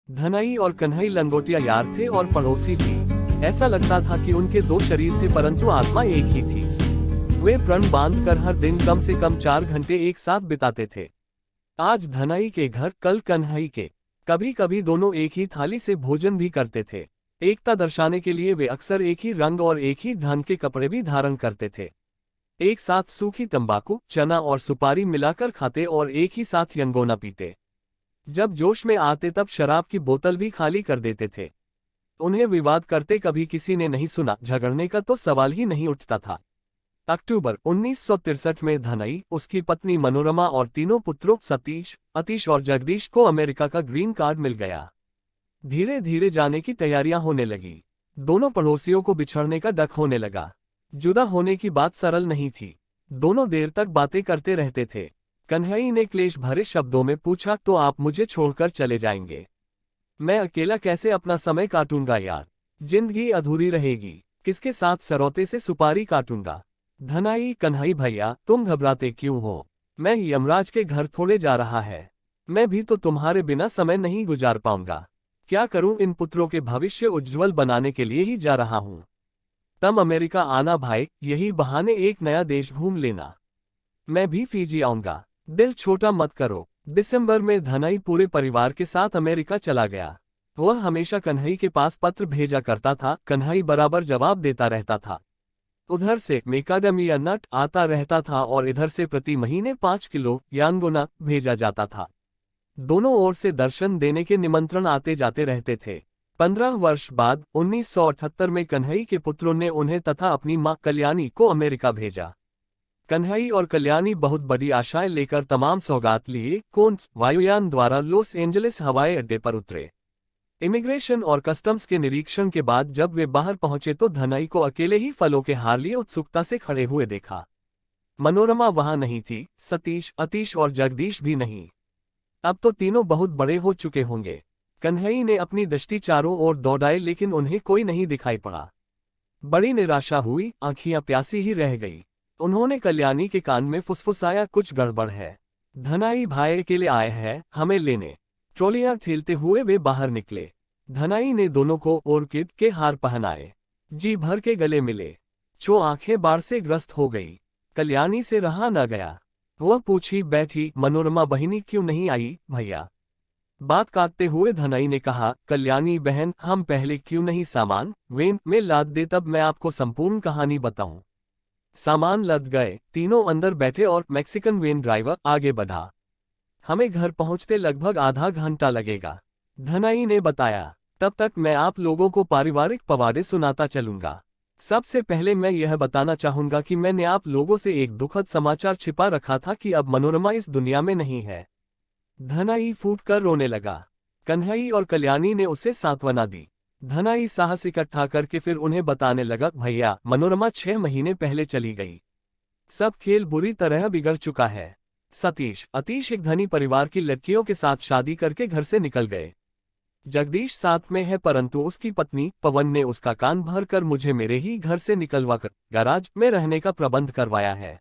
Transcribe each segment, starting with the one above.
धनाई और कन्हई लंगोटिया यार थे और पड़ोसी थी। ऐसा लगता था कि उनके दो शरीर थे परंतु आत्मा एक ही थी। वे प्रण बांध कर हर दिन कम से कम 4 घंटे एक साथ बिताते थे। आज धनाई के घर, कल कन्हई के। कभी कभी दोनों एक ही थाली से भोजन भी करते थे। एकता दर्शाने के लिए वे अक्सर एक ही रंग और एक ही ढंग के कपड़े भी धारण करते थे। एक साथ सूखी तंबाकू, चना और सुपारी मिलाकर खाते और एक ही साथ यंगोना पीते। जब जोश में आते तब शराब की बोतल भी खाली कर देते थे। उन्हें विवाद करते कभी किसी ने नहीं सुना, झगड़ने का तो सवाल ही नहीं उठता था। अक्टूबर 1963 में धनई, उसकी पत्नी मनोरमा और तीनों पुत्रों सतीश, अतीश और जगदीश को अमेरिका का ग्रीन कार्ड मिल गया। धीरे धीरे जाने की तैयारियां होने लगी। दोनों पड़ोसियों को बिछड़ने का डर होने लगा। जुदा होने की बात सरल नहीं थी। दोनों देर तक बातें करते रहते थे। कन्हई ने क्लेश भरे शब्दों में पूछा, तो आप मुझे छोड़कर चले जाएंगे? मैं अकेला कैसे अपना समय काटूंगा यार, जिंदगी अधूरी रहेगी। किसके साथ सरौते से सुपारी काटूंगा? धनाई, कन्हई भैया तुम घबराते क्यों हो? मैं यमराज के घर थोड़े जा रहा है। मैं भी तो तुम्हारे बिना समय नहीं गुजार पाऊंगा। क्या करूं, इन पुत्रों के भविष्य उज्जवल बनाने के लिए ही जा रहा हूं। तब अमेरिका आना भाई, यही बहाने एक नया देश घूम लेना। मैं भी फीजी आऊंगा। दिल छोटा मत करो। दिसंबर में धनई पूरे परिवार के साथ अमेरिका चला गया। वह हमेशा कन्हई के पास पत्र भेजा करता था। कन्हई बराबर जवाब देता रहता था। उधर से मेकाडमिया नट आता रहता था और इधर से प्रति महीने 5 किलो यांगोना भेजा जाता था। दोनों ओर से दर्शन देने के निमंत्रण आते जाते रहते थे। 15 वर्ष बाद 1978 में कन्हई के पुत्रों ने उन्हें तथा अपनी मां कल्याणी को अमेरिका भेजा। कन्हई और कल्याणी बहुत बड़ी आशाएं लेकर तमाम सौगात लिए कोन्स वायुयान द्वारा लॉस एंजलिस हवाई अड्डे पर उतरे। इमिग्रेशन और कस्टम्स के निरीक्षण के बाद जब वे बाहर पहुंचे तो धनई को अकेले ही फलों के हार लिए उत्सुकता से खड़े हुए देखा। मनोरमा वहां नहीं थी, सतीश, अतीश और जगदीश भी नहीं। अब तो तीनों बहुत बड़े हो चुके होंगे। कन्हई ने अपनी दृष्टि चारों ओर दौड़ाई लेकिन उन्हें कोई नहीं दिखाई पड़ा। बड़ी निराशा हुई, आंखियां प्यासी ही रह गई। उन्होंने कल्याणी के कान में फुसफुसाया, कुछ गड़बड़ है। धनाई भाई के लिए आए हैं हमें लेने। ट्रॉलियां ठेलते हुए वे बाहर निकले। धनाई ने दोनों को ऑर्किड के हार पहनाए। जी भर के गले मिले। चो आंखें बाढ़ से ग्रस्त हो गई। कल्याणी से रहा न गया। वह पूछी बैठी, मनोरमा बहिनी क्यों नहीं आई भैया? बात काटते हुए धनई ने कहा, कल्याणी बहन हम पहले क्यों नहीं सामान वेन में लाद दे, तब मैं आपको संपूर्ण कहानी बताऊं। सामान लद गए। तीनों अंदर बैठे और मैक्सिकन वेन ड्राइवर आगे बढ़ा। हमें घर पहुंचते लगभग आधा घंटा लगेगा, धनई ने बताया। तब तक मैं आप लोगों को पारिवारिक पवाड़े सुनाता चलूंगा। सबसे पहले मैं यह बताना चाहूंगा कि मैंने आप लोगों से एक दुखद समाचार छिपा रखा था कि अब मनोरमा इस दुनिया में नहीं है। धनई फूटकर रोने लगा। कन्हई और कल्याणी ने उसे सांत्वना दी। धनई साहस इकट्ठा करके फिर उन्हें बताने लगा, भैया मनोरमा 6 महीने पहले चली गई। सब खेल बुरी तरह बिगड़ चुका है। सतीश, अतीश एक धनी परिवार की लड़कियों के साथ शादी करके घर से निकल गए। जगदीश साथ में है परंतु उसकी पत्नी पवन ने उसका कान भर कर मुझे मेरे ही घर से निकलवाकर गैराज में रहने का प्रबंध करवाया है।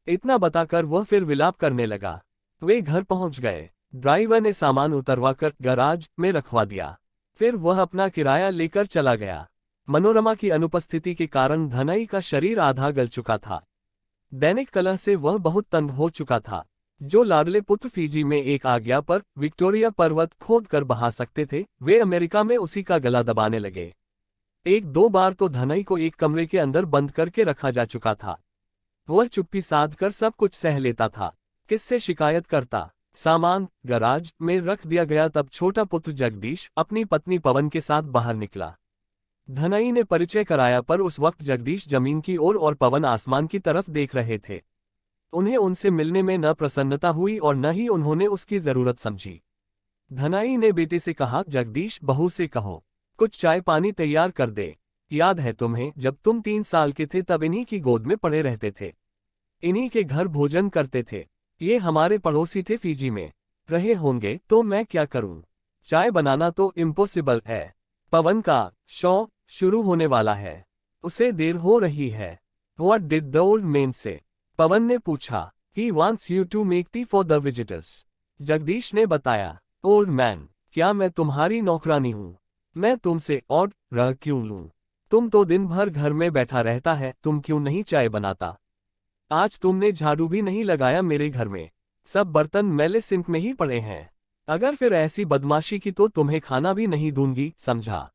इतना बताकर वह फिर विलाप करने लगा। वे घर पहुंच गए। ड्राइवर ने सामान उतरवाकर गैराज में रखवा दिया। फिर वह अपना किराया लेकर चला गया। मनोरमा की अनुपस्थिति के कारण धनई का शरीर आधा गल चुका था। दैनिक कलह से वह बहुत तंग हो चुका था। जो लाडले पुत्र फीजी में एक आज्ञा पर विक्टोरिया पर्वत खोद कर बहा सकते थे, वे अमेरिका में उसी का गला दबाने लगे। 1-2 बार तो धनई को एक कमरे के अंदर बंद करके रखा जा चुका था। वह चुप्पी साध कर सब कुछ सह लेता था। किससे शिकायत करता? सामान गैराज में रख दिया गया। तब छोटा पुत्र जगदीश अपनी पत्नी पवन के साथ बाहर निकला। धनई ने परिचय कराया पर उस वक्त जगदीश जमीन की ओर और पवन आसमान की तरफ देख रहे थे। उन्हें उनसे मिलने में न प्रसन्नता हुई और न ही उन्होंने उसकी जरूरत समझी। धनई ने बेटे से कहा, जगदीश बहू से कहो कुछ चाय पानी तैयार कर दे। याद है तुम्हें जब तुम 3 साल के थे तब इन्हीं की गोद में पड़े रहते थे, इन्हीं के घर भोजन करते थे। ये हमारे पड़ोसी थे, फीजी में रहे होंगे, तो मैं क्या करूं? चाय बनाना तो इम्पॉसिबल है। पवन का शो शुरू होने वाला है, उसे देर हो रही है। What did the old man say? पवन ने पूछा। He wants you to make tea for the visitors. Jagdish ने बताया। ओल्ड मैन क्या मैं तुम्हारी नौकरानी हूँ? मैं तुमसे ऑर्डर क्यों लूँ? तुम तो दिन भर घर में बैठा रहता है, तुम क्यों नहीं चाय बनाता? आज तुमने झाड़ू भी नहीं लगाया मेरे घर में। सब बर्तन मैले सिंक में ही पड़े हैं। अगर फिर ऐसी बदमाशी की तो तुम्हें खाना भी नहीं दूंगी, समझा?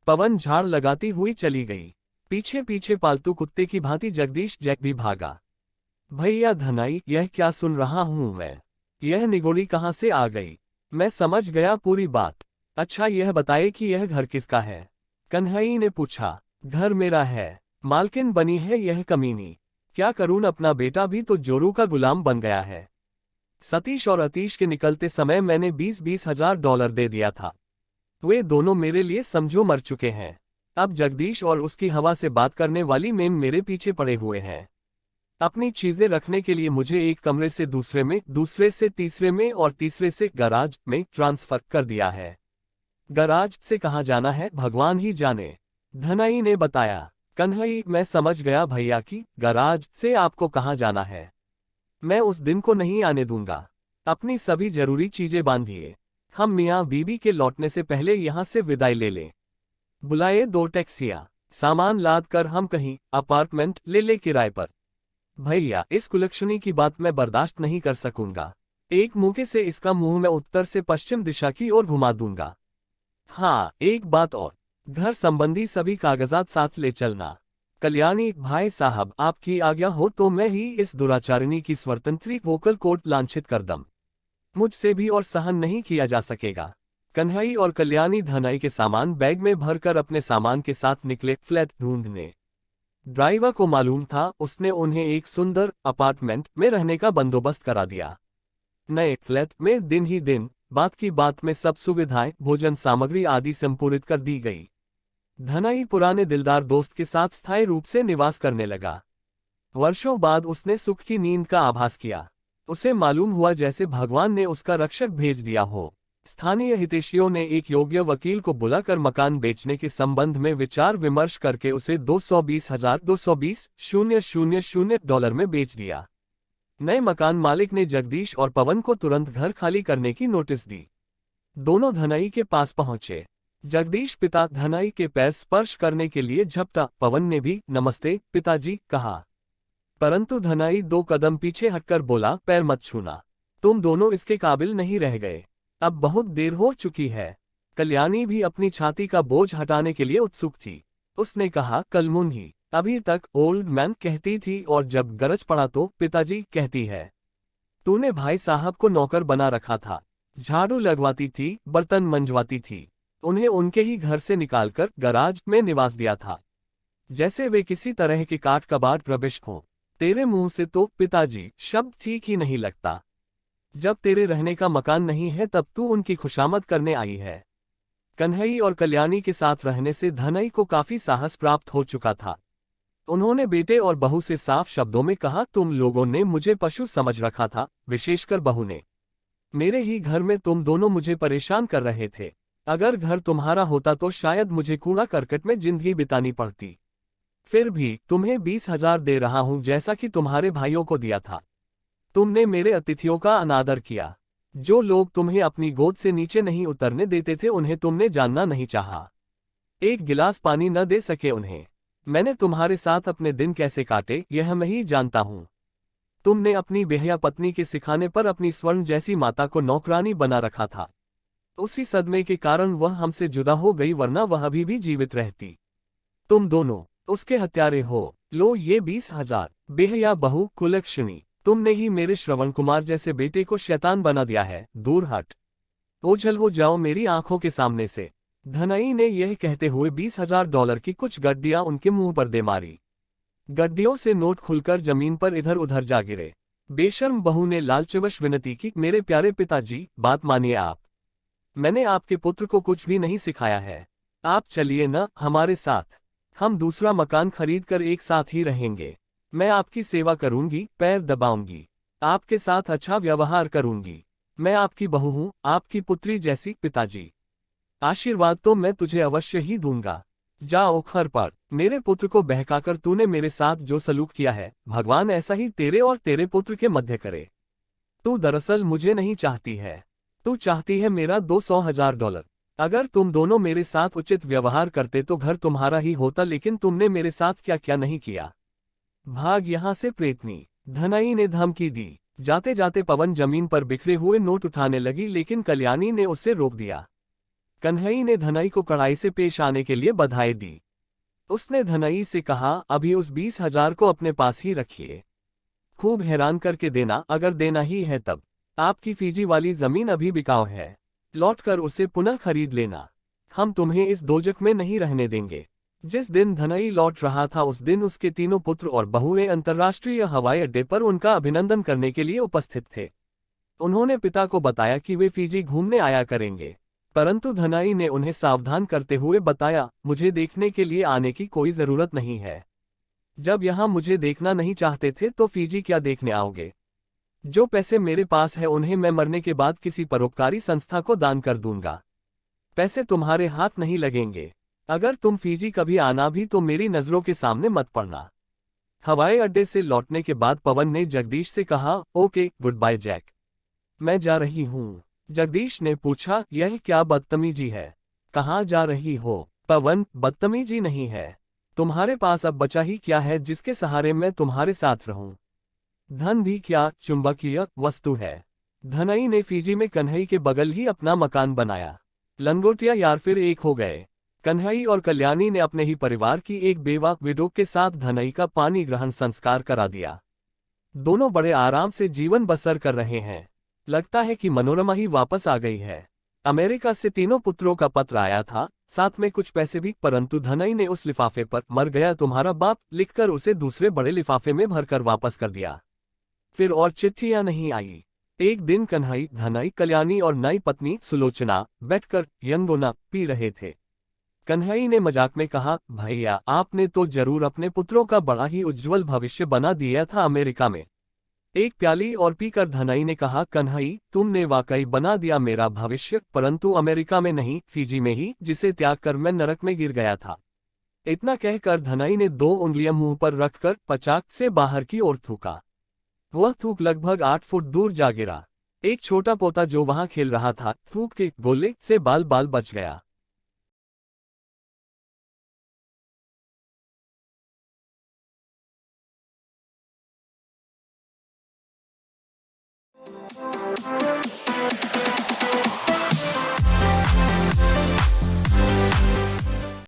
पवन झाड़ लगाती हुई चली गई। पीछे पीछे पालतू कुत्ते की भांति जगदीश जैक भी भागा। भैया धनाई, यह क्या सुन रहा हूं मैं? यह निगोड़ी कहाँ से आ गई? मैं समझ गया पूरी बात। अच्छा यह बताए कि यह घर किसका है? कन्हई ने पूछा। घर मेरा है, मालकिन बनी है यह कमीनी। क्या करूं, अपना बेटा भी तो जोरू का गुलाम बन गया है। सतीश और अतीश के निकलते समय मैंने 20-20 हजार डॉलर दे दिया था। वे दोनों मेरे लिए समझो मर चुके हैं। अब जगदीश और उसकी हवा से बात करने वाली मेम मेरे पीछे पड़े हुए हैं। अपनी चीजें रखने के लिए मुझे एक कमरे से दूसरे में, दूसरे से तीसरे में और तीसरे से गराज में ट्रांसफर कर दिया है। गराज से कहाँ जाना है भगवान ही जाने, धनाई ने बताया। कन्हई, मैं समझ गया भैया की गराज से आपको कहाँ जाना है। मैं उस दिन को नहीं आने दूंगा। अपनी सभी जरूरी चीजें बांधिए। हम मियाँ बीबी के लौटने से पहले यहाँ से विदाई ले लें। बुलाए 2 टैक्सियां, सामान लाद कर हम कहीं अपार्टमेंट ले ले किराए पर। भैया, इस कुलक्षणी की बात मैं बर्दाश्त नहीं कर सकूंगा। एक मुंह से इसका मुंह मैं उत्तर से पश्चिम दिशा की ओर घुमा दूंगा। हाँ, एक बात और, घर संबंधी सभी कागजात साथ ले चलना। कल्याणी भाई साहब, आपकी आज्ञा हो तो मैं ही इस दुराचारिणी की स्वतंत्री वोकल कोर्ट लांछित कर दूं। मुझसे भी और सहन नहीं किया जा सकेगा। कन्हई और कल्याणी धनाई के सामान बैग में भरकर अपने सामान के साथ निकले फ्लैट ढूंढने। ड्राइवर को मालूम था, उसने उन्हें एक सुंदर अपार्टमेंट में रहने का बंदोबस्त करा दिया। नए फ्लैट में दिन ही दिन, बात की बात में सब सुविधाएं, भोजन सामग्री आदि संपूरित कर दी गई। धनाई पुराने दिलदार दोस्त के साथ स्थायी रूप से निवास करने लगा। वर्षों बाद उसने सुख की नींद का आभास किया। उसे मालूम हुआ जैसे भगवान ने उसका रक्षक भेज दिया हो। स्थानीय हितैषियों ने एक योग्य वकील को बुलाकर मकान बेचने के संबंध में विचार विमर्श करके उसे 220,220,000 डॉलर में बेच दिया। नए मकान मालिक ने जगदीश और पवन को तुरंत घर खाली करने की नोटिस दी। दोनों धनाई के पास पहुंचे। जगदीश पिता धनाई के पैर स्पर्श करने के लिए झपटा। पवन ने भी नमस्ते पिताजी कहा, परंतु धनाई 2 कदम पीछे हटकर बोला, पैर मत छूना, तुम दोनों इसके काबिल नहीं रह गए। अब बहुत देर हो चुकी है। कल्याणी भी अपनी छाती का बोझ हटाने के लिए उत्सुक थी। उसने कहा, कलमुन्ही, अभी तक ओल्ड मैन कहती थी और जब गरज पड़ा तो पिताजी कहती है। तूने भाई साहब को नौकर बना रखा था। झाड़ू लगवाती थी, बर्तन मंजवाती थी। उन्हें उनके ही घर से निकालकर गराज में निवास दिया था, जैसे वे किसी तरह के काठ कबाड़ प्रविष्ट हों। तेरे मुंह से तो पिताजी शब्द ठीक ही नहीं लगता। जब तेरे रहने का मकान नहीं है तब तू उनकी खुशामद करने आई है। कन्हई और कल्याणी के साथ रहने से धनई को काफी साहस प्राप्त हो चुका था। उन्होंने बेटे और बहू से साफ शब्दों में कहा, तुम लोगों ने मुझे पशु समझ रखा था, विशेषकर बहू ने। मेरे ही घर में तुम दोनों मुझे परेशान कर रहे थे। अगर घर तुम्हारा होता तो शायद मुझे कूड़ा करकट में जिंदगी बितानी पड़ती। फिर भी तुम्हें 20,000 दे रहा हूं, जैसा कि तुम्हारे भाइयों को दिया था। तुमने मेरे अतिथियों का अनादर किया। जो लोग तुम्हें अपनी गोद से नीचे नहीं उतरने देते थे उन्हें तुमने जानना नहीं चाहा। एक गिलास पानी न दे सके उन्हें। मैंने तुम्हारे साथ अपने दिन कैसे काटे यह मैं ही जानता हूं। तुमने अपनी बेहया पत्नी के सिखाने पर अपनी स्वर्ण जैसी माता को नौकरानी बना रखा था। उसी सदमे के कारण वह हमसे जुदा हो गई, वरना वह अभी भी जीवित रहती। तुम दोनों उसके हत्यारे हो। लो ये 20,000। बेहया बहू कुलक्षणी, तुमने ही मेरे श्रवण कुमार जैसे बेटे को शैतान बना दिया है। दूर हट, ओझल हो जाओ मेरी आंखों के सामने से। धनई ने यह कहते हुए 20,000 डॉलर की कुछ गड्डियां उनके मुंह पर दे मारी। गड्डियों से नोट खुलकर जमीन पर इधर उधर जा गिरे। बेशर्म बहू ने लालचवश विनती की, मेरे प्यारे पिताजी, बात मानिए आप। मैंने आपके पुत्र को कुछ भी नहीं सिखाया है। आप चलिए न हमारे साथ। हम दूसरा मकान खरीदकर एक साथ ही रहेंगे। मैं आपकी सेवा करूंगी, पैर दबाऊंगी, आपके साथ अच्छा व्यवहार करूंगी। मैं आपकी बहू हूं, आपकी पुत्री जैसी। पिताजी, आशीर्वाद तो मैं तुझे अवश्य ही दूंगा। जा ओखर पर। मेरे पुत्र को बहकाकर तूने मेरे साथ जो सलूक किया है, भगवान ऐसा ही तेरे और तेरे पुत्र के मध्य करे। तू दरअसल मुझे नहीं चाहती है। तू चाहती है मेरा $200,000। अगर तुम दोनों मेरे साथ उचित व्यवहार करते तो घर तुम्हारा ही होता, लेकिन तुमने मेरे साथ क्या क्या नहीं किया। भाग यहाँ से प्रेतनी, धनाई ने धमकी दी। जाते जाते पवन जमीन पर बिखरे हुए नोट उठाने लगी, लेकिन कल्याणी ने उसे रोक दिया। कन्हई ने धनाई को कड़ाई से पेश आने के लिए बधाई दी। उसने धनाई से कहा, अभी उस 20,000 को अपने पास ही रखिए। खूब हैरान करके देना, अगर देना ही है तब। आपकी फीजी वाली जमीन अभी बिकाऊ है, लौटकर उसे पुनः खरीद लेना। हम तुम्हें इस दोजख में नहीं रहने देंगे। जिस दिन धनई लौट रहा था उस दिन उसके तीनों पुत्र और बहुएं अंतर्राष्ट्रीय हवाई अड्डे पर उनका अभिनंदन करने के लिए उपस्थित थे। उन्होंने पिता को बताया कि वे फीजी घूमने आया करेंगे, परंतु धनाई ने उन्हें सावधान करते हुए बताया, मुझे देखने के लिए आने की कोई जरूरत नहीं है। जब यहाँ मुझे देखना नहीं चाहते थे तो फीजी क्या देखने आओगे। जो पैसे मेरे पास है उन्हें मैं मरने के बाद किसी परोपकारी संस्था को दान कर दूंगा। पैसे तुम्हारे हाथ नहीं लगेंगे। अगर तुम फीजी कभी आना भी तो मेरी नजरों के सामने मत पड़ना। हवाई अड्डे से लौटने के बाद पवन ने जगदीश से कहा, ओके गुड बाय जैक, मैं जा रही हूँ। जगदीश ने पूछा, यह क्या बदतमीजी है, कहाँ जा रही हो। पवन, बदतमीजी नहीं है, तुम्हारे पास अब बचा ही क्या है जिसके सहारे मैं तुम्हारे साथ रहूं। धन भी क्या चुंबकीय वस्तु है। धनई ने फीजी में कन्हई के बगल ही अपना मकान बनाया। लंगोटिया यार फिर एक हो गए। कन्हई और कल्याणी ने अपने ही परिवार की एक बेवा विडो के साथ धनई का पानी ग्रहण संस्कार करा दिया। दोनों बड़े आराम से जीवन बसर कर रहे हैं। लगता है कि मनोरमा ही वापस आ गई है। अमेरिका से तीनों पुत्रों का पत्र आया था, साथ में कुछ पैसे भी, परंतु धनई ने उस लिफाफे पर मर गया तुम्हारा बाप लिखकर उसे दूसरे बड़े लिफाफे में भरकर वापस कर दिया। फिर और चिट्ठियां नहीं आई। एक दिन कन्हई, धनई, कल्याणी और नई पत्नी सुलोचना बैठकर यंगोना पी रहे थे। कन्हई ने मजाक में कहा, भैया आपने तो जरूर अपने पुत्रों का बड़ा ही उज्जवल भविष्य बना दिया था अमेरिका में। एक प्याली और पीकर धनई ने कहा, कन्हई तुमने वाकई बना दिया मेरा भविष्य, परंतु अमेरिका में नहीं, फीजी में ही, जिसे त्याग कर मैं नरक में गिर गया था। इतना कहकर धनई ने 2 उंगलियां मुंह पर रखकर पचाक से बाहर की ओर थूका। वह थूक लगभग 8 फुट दूर जा गिरा। एक छोटा पोता जो वहां खेल रहा था, थूक के गोले से बाल बाल बच गया।